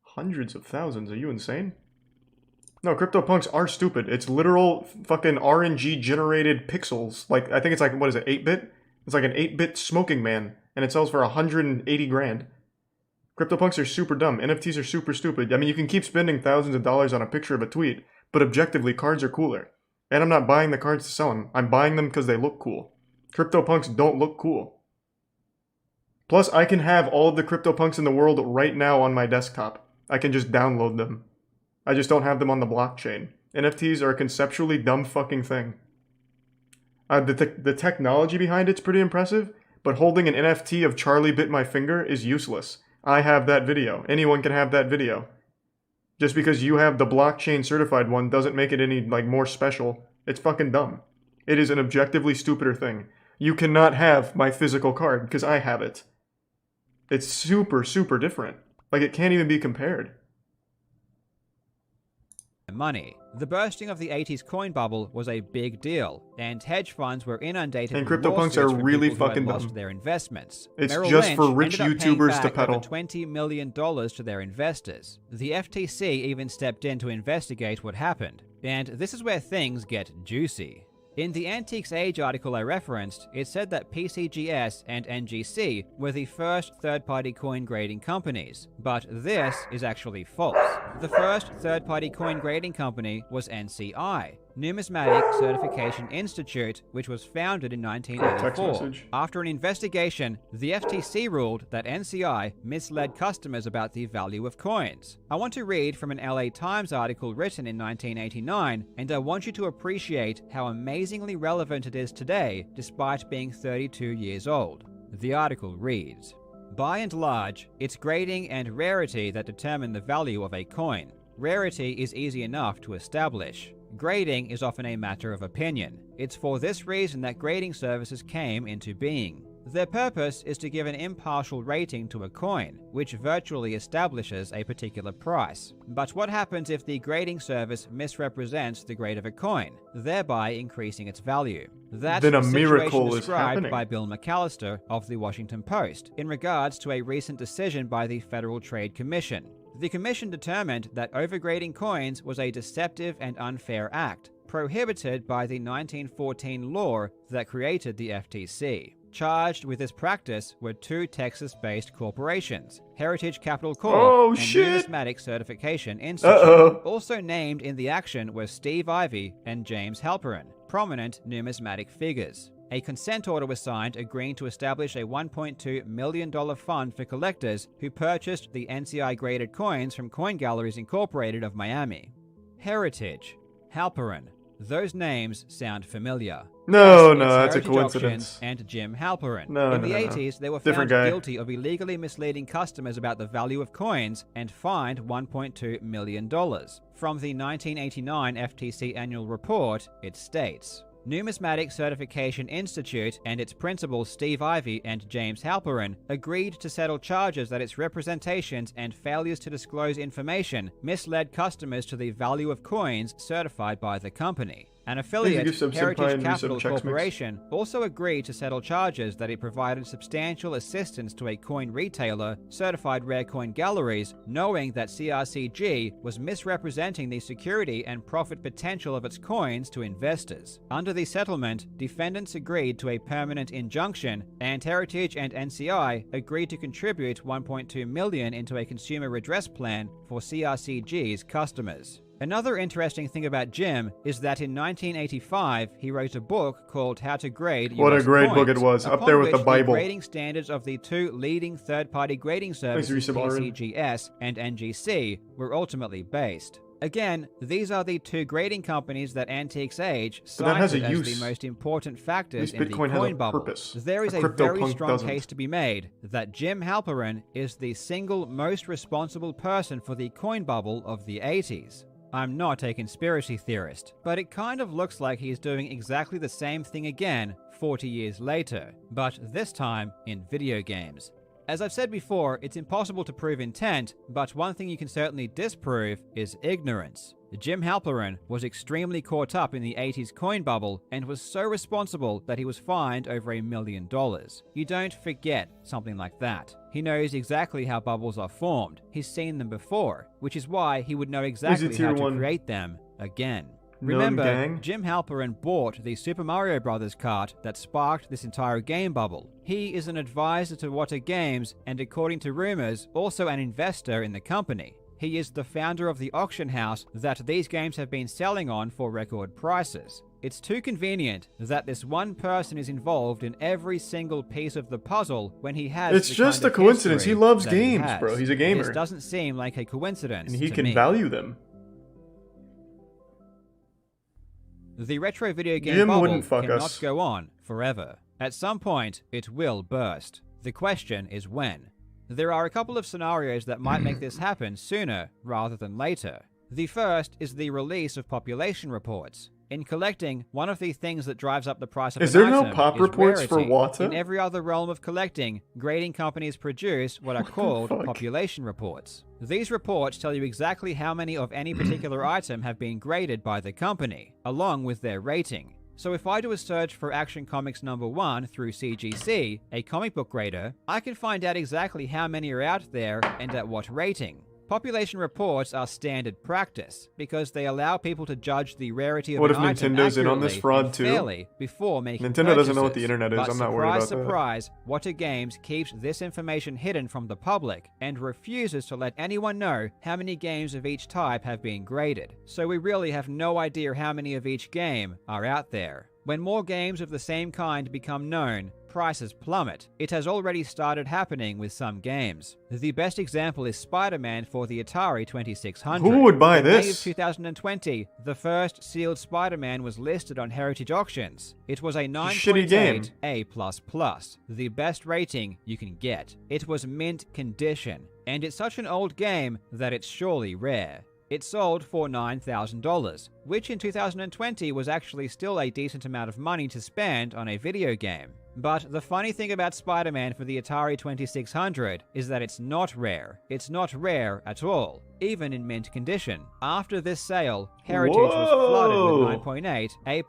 Hundreds of thousands? Are you insane? No, CryptoPunks are stupid. It's literal fucking RNG generated pixels. Like, I think it's like, what is it, 8-bit? It's like an 8-bit smoking man, and it sells for 180 grand. CryptoPunks are super dumb. NFTs are super stupid. I mean, you can keep spending thousands of dollars on a picture of a tweet, but objectively, cards are cooler. And I'm not buying the cards to sell them. I'm buying them because they look cool. CryptoPunks don't look cool. Plus, I can have all of the CryptoPunks in the world right now on my desktop. I can just download them. I just don't have them on the blockchain. NFTs are a conceptually dumb fucking thing. The technology behind it's pretty impressive, but holding an NFT of Charlie bit my finger is useless. I have that video. Anyone can have that video. Just because you have the blockchain certified one doesn't make it any more special. It's fucking dumb. It is an objectively stupider thing. You cannot have my physical card because I have it. It's super, super different. It can't even be compared. Money. The bursting of the 80s coin bubble was a big deal, and hedge funds were inundated. And CryptoPunks are really fucking dumb. Their investments. It's Merrill just Lynch for rich YouTubers to peddle. $20 million to their investors. The FTC even stepped in to investigate what happened, and this is where things get juicy. In the Antiques Age article I referenced, it said that PCGS and NGC were the first third-party coin grading companies, but this is actually false. The first third-party coin grading company was NCI, Numismatic Certification Institute, which was founded in 1984. After an investigation, the FTC ruled that NCI misled customers about the value of coins. I want to read from an LA Times article written in 1989, and I want you to appreciate how amazingly relevant it is today, despite being 32 years old. The article reads, "By and large, it's grading and rarity that determine the value of a coin. Rarity is easy enough to establish. Grading is often a matter of opinion. It's for this reason that grading services came into being. Their purpose is to give an impartial rating to a coin, which virtually establishes a particular price. But what happens if the grading service misrepresents the grade of a coin, thereby increasing its value? That's then a the miracle situation is described happening. by Bill McAllister of the Washington Post in regards to a recent decision by the Federal Trade Commission. The commission determined that overgrading coins was a deceptive and unfair act, prohibited by the 1914 law that created the FTC. Charged with this practice were two Texas-based corporations, Heritage Capital Corp. And Numismatic Certification Institute. Also named in the action were Steve Ivey and James Halperin, prominent numismatic figures. A consent order was signed agreeing to establish a $1.2 million fund for collectors who purchased the NCI-graded coins from Coin Galleries Incorporated of Miami. Heritage, Halperin. Those names sound familiar. No, that's a coincidence. And Jim Halperin. In the 80s, they were found guilty of illegally misleading customers about the value of coins and fined $1.2 million. From the 1989 FTC annual report, it states, Numismatic Certification Institute and its principals Steve Ivey and James Halperin agreed to settle charges that its representations and failures to disclose information misled customers to the value of coins certified by the company. An affiliate, Heritage Capital Corporation, also agreed to settle charges that it provided substantial assistance to a coin retailer, Certified Rare Coin Galleries, knowing that CRCG was misrepresenting the security and profit potential of its coins to investors. Under the settlement, defendants agreed to a permanent injunction, and Heritage and NCI agreed to contribute $1.2 million into a consumer redress plan for CRCG's customers. Another interesting thing about Jim is that in 1985 he wrote a book called How to Grade US What a great book it was, up there with the Bible. The grading standards of the two leading third-party grading services, PCGS and NGC, were ultimately based. Again, these are the two grading companies that Antiques Age cited as the most important factors in the coin bubble. There is a very strong case to be made that Jim Halperin is the single most responsible person for the coin bubble of the 80s. I'm not a conspiracy theorist, but it kind of looks like he's doing exactly the same thing again 40 years later, but this time in video games. As I've said before, it's impossible to prove intent, but one thing you can certainly disprove is ignorance. Jim Halperin was extremely caught up in the 80s coin bubble and was so responsible that he was fined over $1 million. You don't forget something like that. He knows exactly how bubbles are formed. He's seen them before, which is why he would know exactly how to create them again. Remember, Jim Halperin bought the Super Mario Bros. Cart that sparked this entire game bubble. He is an advisor to Wata Games and, according to rumors, also an investor in the company. He is the founder of the auction house that these games have been selling on for record prices. It's too convenient that this one person is involved in every single piece of the puzzle when he has It's just a coincidence. He loves games, bro. He's a gamer. This doesn't seem like a coincidence. And he can value them. The retro video game bubble cannot go on forever. At some point, it will burst. The question is when. There are a couple of scenarios that might make this happen sooner rather than later. The first is the release of population reports. In collecting, one of the things that drives up the price of an item is rarity. Is there no pop reports for Wata? In every other realm of collecting, grading companies produce what are called population reports. These reports tell you exactly how many of any particular item have been graded by the company, along with their rating. So if I do a search for Action Comics #1 through CGC, a comic book grader, I can find out exactly how many are out there and at what rating. Population reports are standard practice because they allow people to judge the rarity of an item Nintendo's in on this fraud too? Fairly before making Nintendo purchases. doesn't know what the internet is. But I'm not worried about that. surprise, Wata Games keeps this information hidden from the public and refuses to let anyone know how many games of each type have been graded. So we really have no idea how many of each game are out there. When more games of the same kind become known, prices plummet. It has already started happening with some games. The best example is Spider-Man for the Atari 2600. Who would buy this? In May of 2020, the first sealed Spider-Man was listed on Heritage Auctions. It was a 9.8 A++, the best rating you can get. It was mint condition, and it's such an old game that it's surely rare. It sold for $9,000, which in 2020 was actually still a decent amount of money to spend on a video game. But the funny thing about Spider-Man for the Atari 2600 is that it's not rare. It's not rare at all, even in mint condition. After this sale, Heritage was flooded with 9.8 A++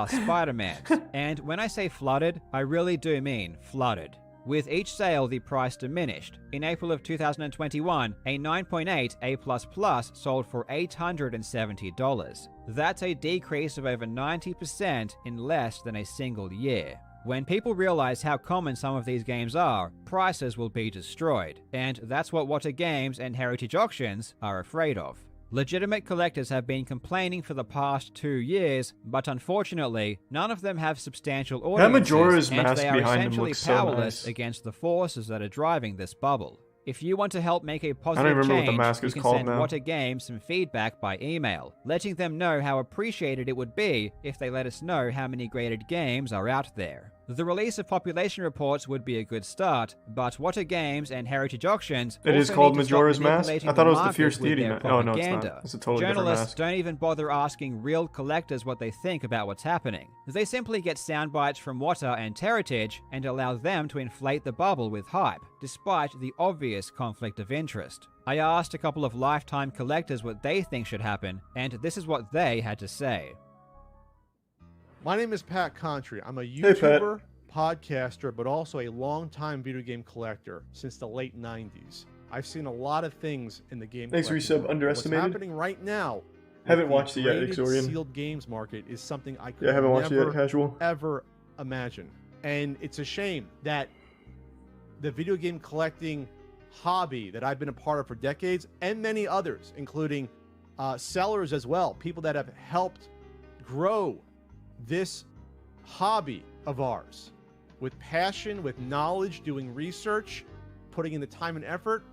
Spider-Mans. And when I say flooded, I really do mean flooded. With each sale, the price diminished. In April of 2021, a 9.8 A++ sold for $870. That's a decrease of over 90% in less than a single year. When people realize how common some of these games are, prices will be destroyed. And that's what Wata Games and Heritage Auctions are afraid of. Legitimate collectors have been complaining for the past 2 years, but unfortunately, none of them have substantial audiences, and they are essentially powerless against the forces that are driving this bubble. If you want to help make a positive change, you can send Wata Games some feedback by email, letting them know how appreciated it would be if they let us know how many graded games are out there. The release of population reports would be a good start, but Wata Games and Heritage Auctions It is called Majora's Mask? I thought it was the Fierce Deity Mask. Oh, no, it's not. It's a totally different mask. Journalists don't even bother asking real collectors what they think about what's happening. They simply get sound bites from Wata and Heritage and allow them to inflate the bubble with hype, despite the obvious conflict of interest. I asked a couple of lifetime collectors what they think should happen, and this is what they had to say. My name is Pat Contry. I'm a YouTuber, podcaster, but also a longtime video game collector since the late 90s. I've seen a lot of things in the game. Thanks, Resub. Underestimated. What's happening right now? Haven't watched it yet, Exorian. Sealed games market is something I could never ever imagine, and it's a shame that the video game collecting hobby that I've been a part of for decades, and many others, including sellers as well, people that have helped grow this hobby of ours with passion, with knowledge, doing research, putting in the time and effort.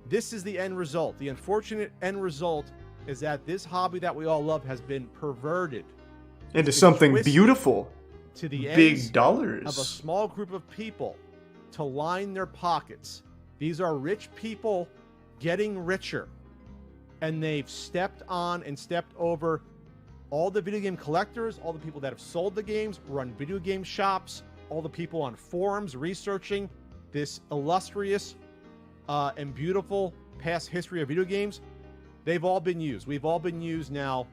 This is the end result. The unfortunate end result is that this hobby that we all love has been perverted into something beautiful, to the big dollars of a small group of people to line their pockets. These are rich people getting richer, and they've stepped on and stepped over all the video game collectors, all the people that have sold the games, run video game shops, all the people on forums researching this illustrious and beautiful past history of video games. They've all been used. We've all been used now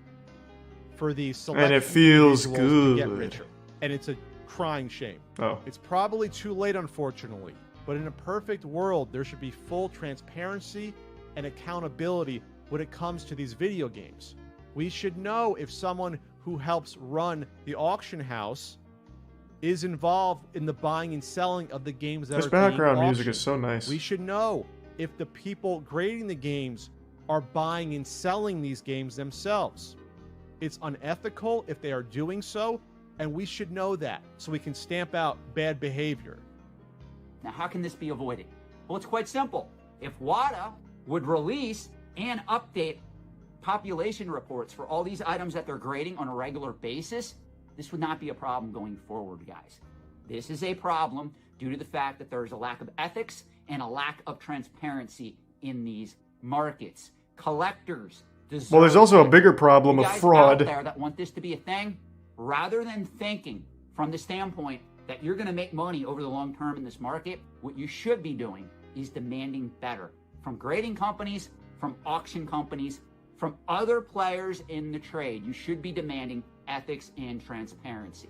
for the select and it feels good to get richer. And it's a crying shame. It's probably too late, unfortunately. But in a perfect world, there should be full transparency and accountability when it comes to these video games. We should know if someone who helps run the auction house is involved in the buying and selling of the games that this are being background music auctioned. is so nice. We should know if the people grading the games are buying and selling these games themselves. It's unethical if they are doing so, and we should know that so we can stamp out bad behavior. Now, how can this be avoided? Well, it's quite simple. If WADA would release and update population reports for all these items that they're grading on a regular basis, this would not be a problem going forward, guys. This is a problem due to the fact that there's a lack of ethics and a lack of transparency in these markets. Collectors deserve. Well, there's also a bigger problem of fraud. Out there that want this to be a thing, rather than thinking from the standpoint that you're going to make money over the long term in this market, what you should be doing is demanding better from grading companies, from auction companies, from other players in the trade. You should be demanding ethics and transparency.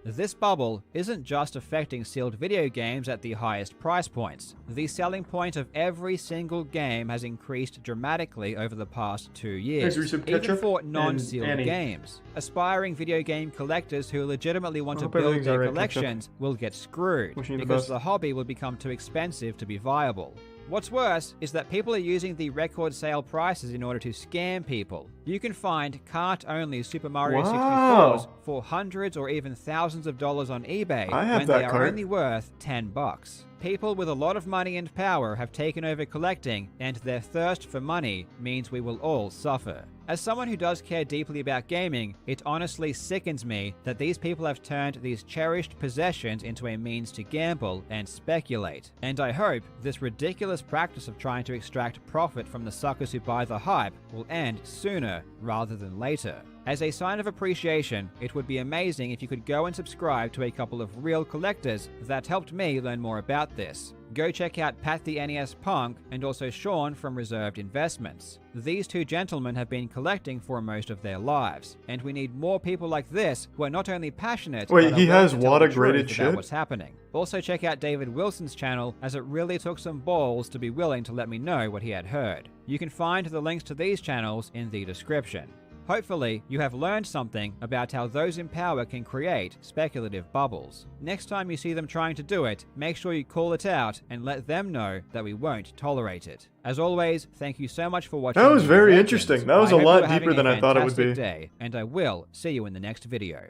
This bubble isn't just affecting sealed video games at the highest price points. The selling point of every single game has increased dramatically over the past 2 years, even for non-sealed games. Aspiring video game collectors who legitimately want to build their collections will get screwed because the hobby will become too expensive to be viable. What's worse is that people are using the record sale prices in order to scam people. You can find cart-only Super Mario 64s for hundreds or even thousands of dollars on eBay when they are only worth $10. People with a lot of money and power have taken over collecting, and their thirst for money means we will all suffer. As someone who does care deeply about gaming, it honestly sickens me that these people have turned these cherished possessions into a means to gamble and speculate. And I hope this ridiculous practice of trying to extract profit from the suckers who buy the hype will end sooner rather than later. As a sign of appreciation, it would be amazing if you could go and subscribe to a couple of real collectors that helped me learn more about this. Go check out Pat the NES Punk and also Sean from Reserved Investments. These two gentlemen have been collecting for most of their lives, and we need more people like this who are not only passionate but he has WADA graded shit? About what's happening. Also check out David Wilson's channel, as it really took some balls to be willing to let me know what he had heard. You can find the links to these channels in the description. Hopefully, you have learned something about how those in power can create speculative bubbles. Next time you see them trying to do it, make sure you call it out and let them know that we won't tolerate it. As always, thank you so much for watching. That was very interesting. That was a lot deeper than I thought it would be. Day, and I will see you in the next video.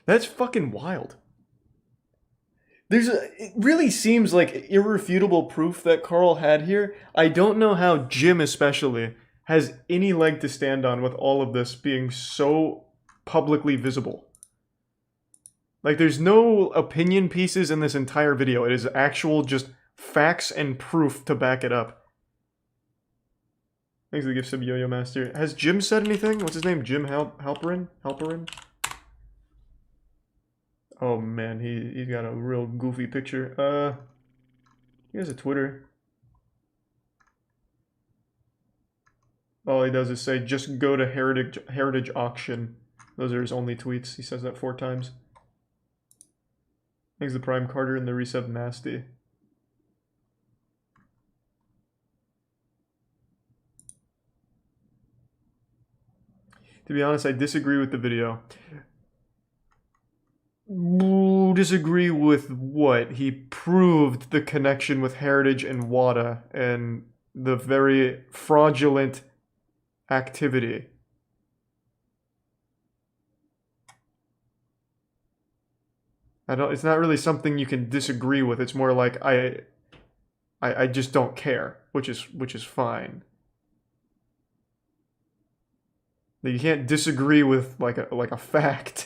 That's fucking wild. It really seems like irrefutable proof that Carl had here. I don't know how Jim especially has any leg to stand on with all of this being so publicly visible. Like, there's no opinion pieces in this entire video. It is actual just facts and proof to back it up. Thanks for the gift sub, Yo-Yo Master. Has Jim said anything? What's his name? Jim Halperin? Oh man, he's got a real goofy picture. He has a Twitter. All he does is say, just go to Heritage Auction. Those are his only tweets. He says that 4 times. Thanks to Prime Carter and the Resub Nasty. To be honest, I disagree with the video. Disagree with what? He proved the connection with Heritage and WADA and the very fraudulent activity. It's not really something you can disagree with. It's more like I just don't care, which is fine. You can't disagree with like a fact.